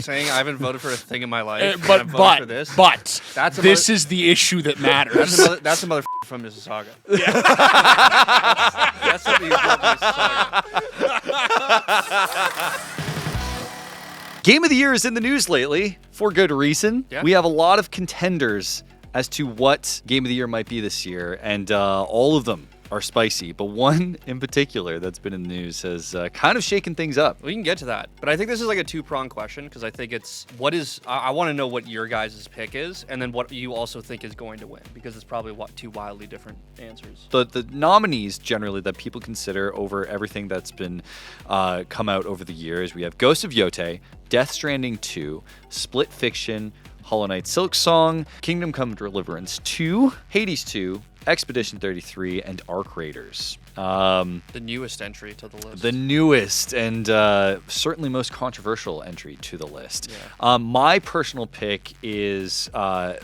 saying I haven't voted for a thing in my life. But for this. This is the issue that matters. That's a motherfucker from Mississauga. Yeah. that's something you from Mississauga. Game of the Year is in the news lately, for good reason. Yeah. We have a lot of contenders as to what Game of the Year might be this year, and all of them are spicy. But one in particular that's been in the news has kind of shaken things up. We can get to that. But I think this is like a two-pronged question, because I think it's, I want to know what your guys' pick is, and then what you also think is going to win, because it's probably two wildly different answers. The nominees generally that people consider over everything that's been come out over the years, we have Ghost of Yotei, Death Stranding 2, Split Fiction, Hollow Knight Silksong, Kingdom Come Deliverance 2, Hades 2, Expedition 33, and Arc Raiders. The newest entry to the list. The newest and certainly most controversial entry to the list. Yeah. My personal pick is,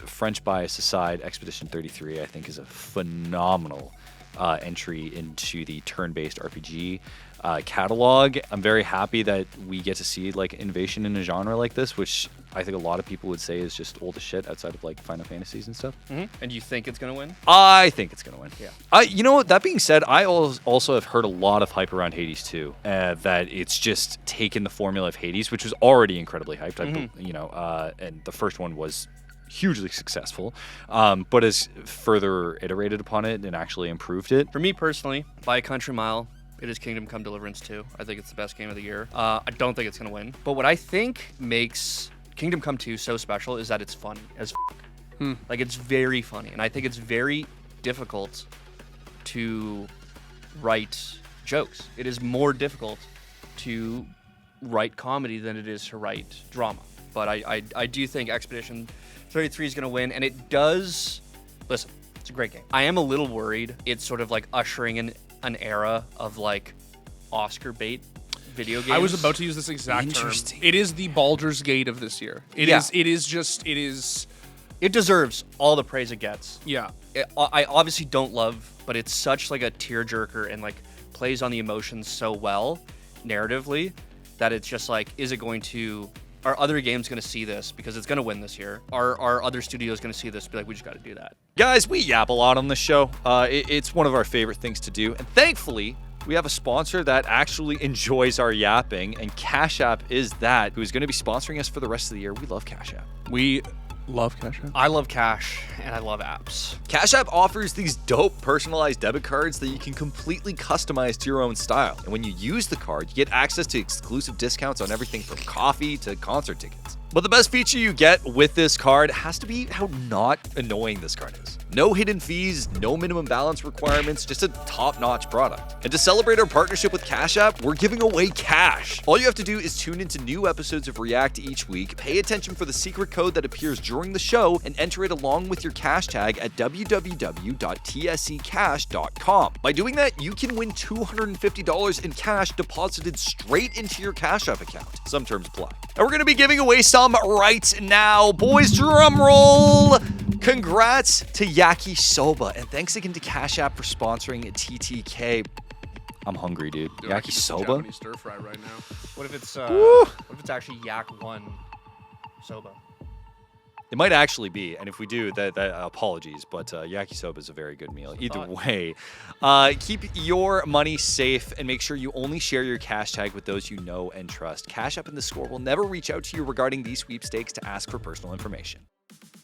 French bias aside, Expedition 33, I think is a phenomenal entry into the turn-based RPG catalog. I'm very happy that we get to see like innovation in a genre like this, which I think a lot of people would say is just old as shit outside of like Final Fantasies and stuff. Mm-hmm. And you think it's going to win? I think it's going to win. Yeah. You know what? That being said, I also have heard a lot of hype around Hades 2, that it's just taken the formula of Hades, which was already incredibly hyped. And the first one was hugely successful, but has further iterated upon it and actually improved it. For me personally, by a country mile, it is Kingdom Come Deliverance 2. I think it's the best game of the year. I don't think it's going to win. But what I think makes Kingdom Come 2 so special is that it's funny as f***. Like, it's very funny. And I think it's very difficult to write jokes. It is more difficult to write comedy than it is to write drama. But I do think Expedition 33 is going to win. And it does... Listen, it's a great game. I am a little worried it's sort of like ushering in an era of like Oscar bait video games. I was about to use this exact term. It is the Baldur's Gate of this year. It is. It deserves all the praise it gets. Yeah. I obviously don't love, but it's such like a tearjerker and like plays on the emotions so well narratively that it's just like, is it going to... Are other games going to see this because it's going to win this year? Are other studios going to see this and be like, we just got to do that? Guys, we yap a lot on this show. It's one of our favorite things to do. And thankfully, we have a sponsor that actually enjoys our yapping. And Cash App is that, who's going to be sponsoring us for the rest of the year. We love Cash App. We love Cash App. I love cash, and I love apps. Cash App offers these dope personalized debit cards that you can completely customize to your own style. And when you use the card, you get access to exclusive discounts on everything from coffee to concert tickets. But the best feature you get with this card has to be how not annoying this card is. No hidden fees, no minimum balance requirements, just a top-notch product. And to celebrate our partnership with Cash App, we're giving away cash. All you have to do is tune into new episodes of React each week, pay attention for the secret code that appears during the show, and enter it along with your cash tag at www.tsecash.com. By doing that, you can win $250 in cash deposited straight into your Cash App account. Some terms apply. And we're going to be giving away some right now. Boys, drum roll! Congrats to Yakisoba, and thanks again to Cash App for sponsoring TTK. I'm hungry, dude. Yakisoba? Japanese stir fry right now. What if it's actually Yak 1 soba? It might actually be, and if we do, that apologies, but yakisoba is a very good meal. Either way, keep your money safe and make sure you only share your cash tag with those you know and trust. Cash App and theScore will never reach out to you regarding these sweepstakes to ask for personal information.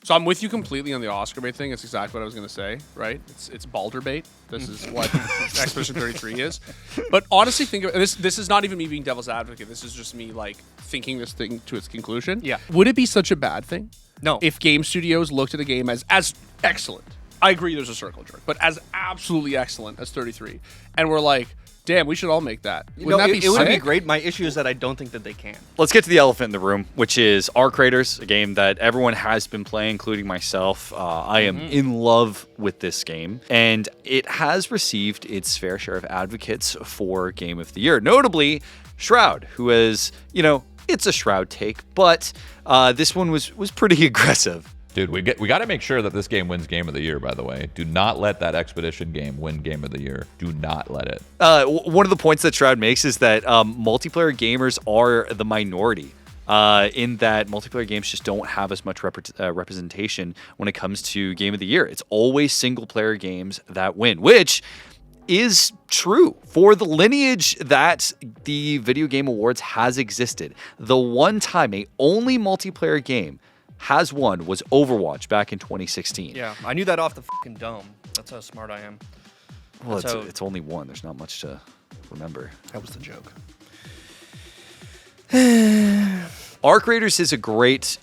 So I'm with you completely on the Oscar bait thing. It's exactly what I was going to say, right? It's Baldur bait. This is what Expedition 33 is. But honestly, think of this. This is not even me being devil's advocate. This is just me like thinking this thing to its conclusion. Yeah. Would it be such a bad thing? No. If game studios looked at a game as excellent, I agree there's a circle jerk, but as absolutely excellent as 33, and we're like, damn, we should all make that. Wouldn't that be it would be sick? great. My issue is that I don't think that they can. Let's get to the elephant in the room, which is Arc Raiders, a game that everyone has been playing, including myself. I am in love with this game, and it has received its fair share of advocates for Game of the Year, notably Shroud, who is, it's a Shroud take, but this one was pretty aggressive. Dude, we got to make sure that this game wins Game of the Year, by the way. Do not let that Expedition game win Game of the Year. Do not let it. One of the points that Shroud makes is that multiplayer gamers are the minority in that multiplayer games just don't have as much representation when it comes to Game of the Year. It's always single-player games that win, which is true for the lineage that the Video Game Awards has existed. The one time a only multiplayer game has won was Overwatch back in 2016. Yeah, I knew that off the fucking dome. That's how smart I am. Well, it's only one. There's not much to remember. That was the joke. Arc Raiders is a great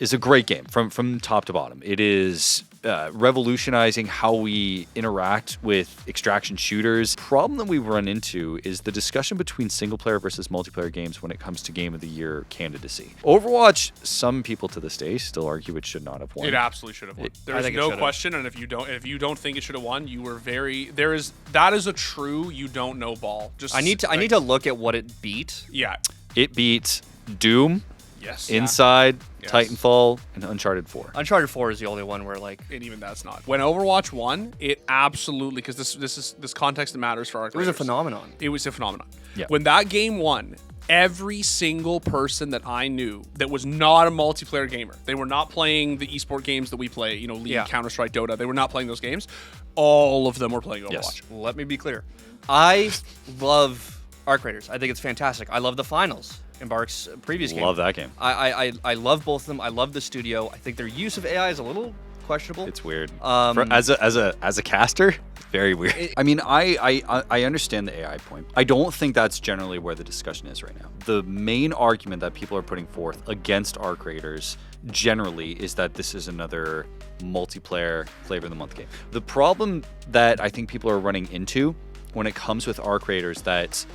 game from top to bottom. It is revolutionizing how we interact with extraction shooters. Problem that we run into is the discussion between single player versus multiplayer games when it comes to Game of the Year candidacy. Overwatch, some people to this day still argue it should not have won. It absolutely should have won. There's no question, and if you don't think it should have won, you were that is a true you don't know ball. Just I need to look at what it beat. Yeah. It beat Doom, Yes. Inside, Yes. Titanfall, and Uncharted 4. Uncharted 4 is the only one where like, And even that's not. When Overwatch won, it absolutely, because this context that matters for our it was a phenomenon. It was a phenomenon. Yeah. When that game won, every single person that I knew that was not a multiplayer gamer, they were not playing the esport games that we play, League, Yeah. Counter-Strike, Dota, they were not playing those games. All of them were playing Overwatch. Yes. Let me be clear. I love Arc Raiders. I think it's fantastic. I love the finals. Embark's previous game. Love that game. I love both of them. I love the studio. I think their use of AI is a little questionable. It's weird. As a caster, very weird. I mean, I understand the AI point. I don't think that's generally where the discussion is right now. The main argument that people are putting forth against Arc Raiders generally is that this is another multiplayer flavor of the month game. The problem that I think people are running into when it comes with Arc Raiders that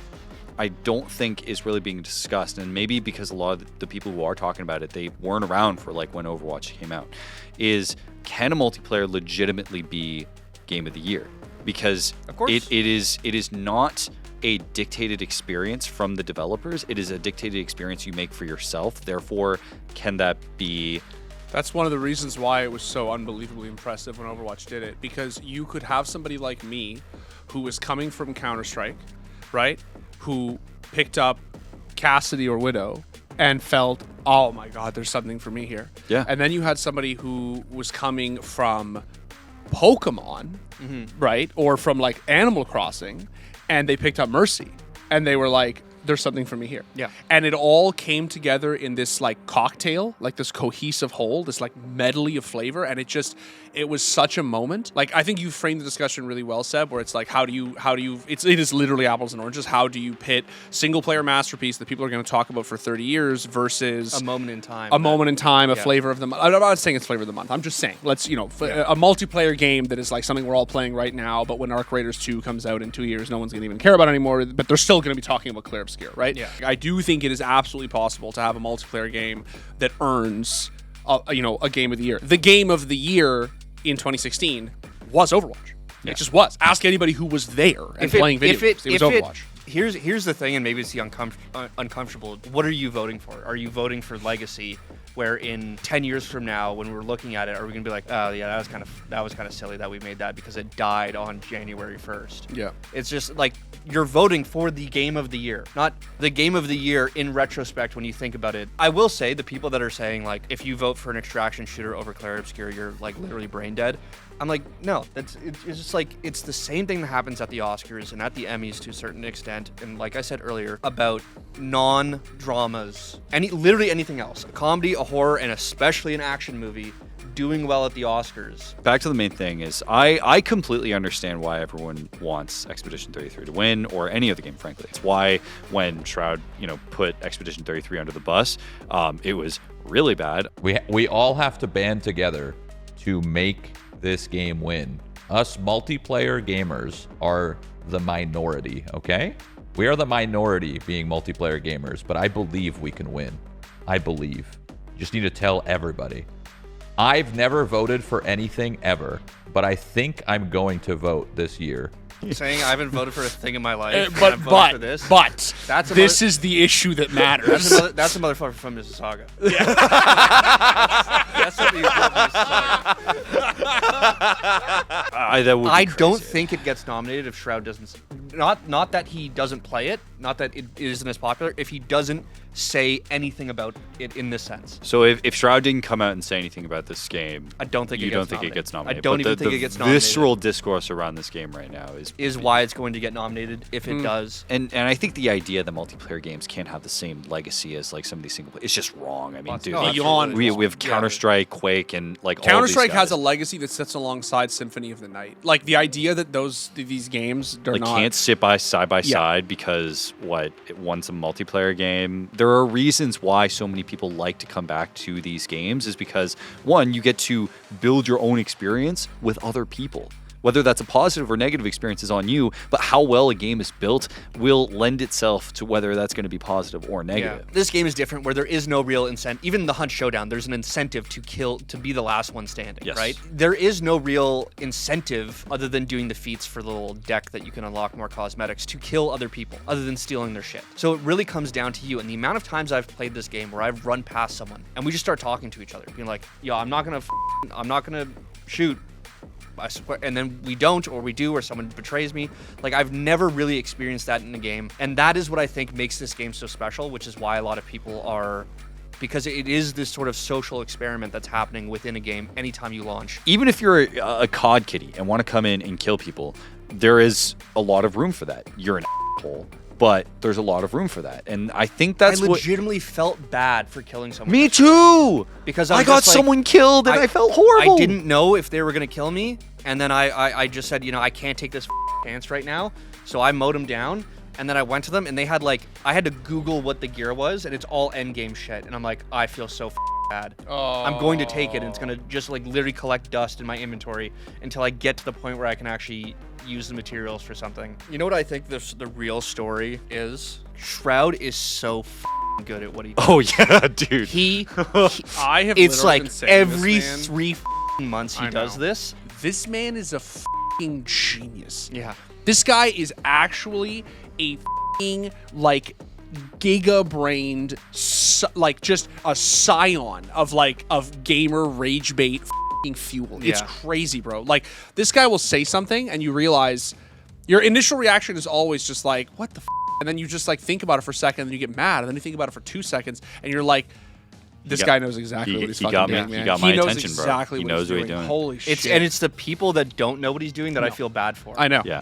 I don't think is really being discussed, and maybe because a lot of the people who are talking about it, they weren't around for like when Overwatch came out, is can a multiplayer legitimately be Game of the Year? Because of course. it is not a dictated experience from the developers. It is a dictated experience you make for yourself. Therefore, can that be... That's one of the reasons why it was so unbelievably impressive when Overwatch did it, because you could have somebody like me who was coming from Counter-Strike, right? Who picked up Cassidy or Widow and felt, oh my God, there's something for me here. Yeah. And then you had somebody who was coming from Pokemon, right? Or from like Animal Crossing, and they picked up Mercy. And they were like, there's something for me here. Yeah. And it all came together in this like cocktail, like this cohesive whole, this like medley of flavor. And it was such a moment. Like, I think you framed the discussion really well, Seb, where it's like, it is literally apples and oranges. How do you pit single player masterpiece that people are going to talk about for 30 years versus a moment in time. A flavor of the month. I'm not saying it's flavor of the month. I'm just saying, let's, a multiplayer game that is like something we're all playing right now, but when Arc Raiders 2 comes out in 2 years, no one's going to even care about it anymore, but they're still going to be talking about Clear Obscure, right? Yeah. I do think it is absolutely possible to have a multiplayer game that earns, a Game of the Year. The Game of the Year in 2016 was Overwatch. Yeah. It just was. Ask anybody who was there and playing video games. It was Overwatch. Here's the thing, and maybe it's the uncomfortable. What are you voting for? Are you voting for legacy, where in 10 years from now, when we're looking at it, are we gonna be like, oh yeah, that was kind of silly that we made that because it died on January 1st. Yeah. It's just like you're voting for the Game of the Year, not the Game of the Year in retrospect when you think about it. I will say the people that are saying like, if you vote for an extraction shooter over Clair Obscur, you're like literally brain dead. I'm like, no, it's just like, it's the same thing that happens at the Oscars and at the Emmys to a certain extent. And like I said earlier, about non-dramas, literally anything else, a comedy, a horror, and especially an action movie doing well at the Oscars. Back to the main thing is, I completely understand why everyone wants Expedition 33 to win, or any other game, frankly. It's why when Shroud, put Expedition 33 under the bus, it was really bad. We all have to band together to make this game win. Us multiplayer gamers are the minority, okay? We are the minority being multiplayer gamers, but I believe we can win. I believe. You just need to tell everybody. I've never voted for anything ever, but I think I'm going to vote this year. Saying I haven't voted for a thing in my life, but I'm voting for this. This is the issue that matters. That's a motherfucker from Mississauga. Yeah. That's what he's from Mississauga. That would be I crazy. don't think it gets nominated if Shroud doesn't not that he doesn't play it, not that it isn't as popular. If he doesn't say anything about it in this sense, So if Shroud didn't come out and say anything about this game, I don't think you it don't gets think nominated. it gets nominated. I don't But even think the it gets nominated. visceral discourse around this game right now Is why it's going to get nominated if it does. And I think the idea that multiplayer games can't have the same legacy as like some of these single player, it's just wrong. I mean, dude, no, like, beyond we wrong. have Counter Strike, Quake, and like Counter all these Strike has guys. a legacy that sits alongside Symphony of the Night. Like the idea that these games are like not can't sit side by side because one's a multiplayer game. There are reasons why so many people like to come back to these games is because one, you get to build your own experience with other people. Whether that's a positive or negative experience is on you, but how well a game is built will lend itself to whether that's going to be positive or negative. Yeah. This game is different where there is no real incentive. Even the Hunt Showdown, there's an incentive to be the last one standing, Yes. right? There is no real incentive other than doing the feats for the little deck that you can unlock more cosmetics to kill other people, other than stealing their shit. So it really comes down to you. And the amount of times I've played this game where I've run past someone and we just start talking to each other, being like, yo, I'm not gonna shoot. I swear, and then we don't, or we do, or someone betrays me. Like, I've never really experienced that in a game, and that is what I think makes this game so special, which is why a lot of people are, because it is this sort of social experiment that's happening within a game anytime you launch. Even if you're a COD kitty and want to come in and kill people, there is a lot of room for that. You're an asshole, but there's a lot of room for that, and I think that's I what. legitimately felt bad for killing someone. Me too. Because I I'm got just like- someone killed and I felt horrible. I didn't know if they were gonna kill me, and then I just said, I can't take this chance right now, so I mowed them down, and then I went to them, and they had I had to Google what the gear was, and it's all end game shit, and I'm like, I feel so bad. I'm going to take it, and it's gonna just literally collect dust in my inventory until I get to the point where I can actually use the materials for something. You know what I think the real story is? Shroud is so good at what he does. Oh yeah, dude. He I have it's literally like been saying every this, man. 3 months he I does know. this. This man is a fucking genius. Yeah. This guy is actually a fucking giga-brained, just a scion of gamer rage bait fucking fuel. It's Yeah. crazy, bro. Like, this guy will say something and you realize your initial reaction is always just like, what the and then you just think about it for a second and then you get mad and then you think about it for 2 seconds and you're like, this guy knows exactly what he's he fucking got me- doing, he man. got my knows attention, bro. exactly He what knows he's what he's doing. Holy shit. It's the people that don't know what he's doing that I feel bad for. I know. Yeah.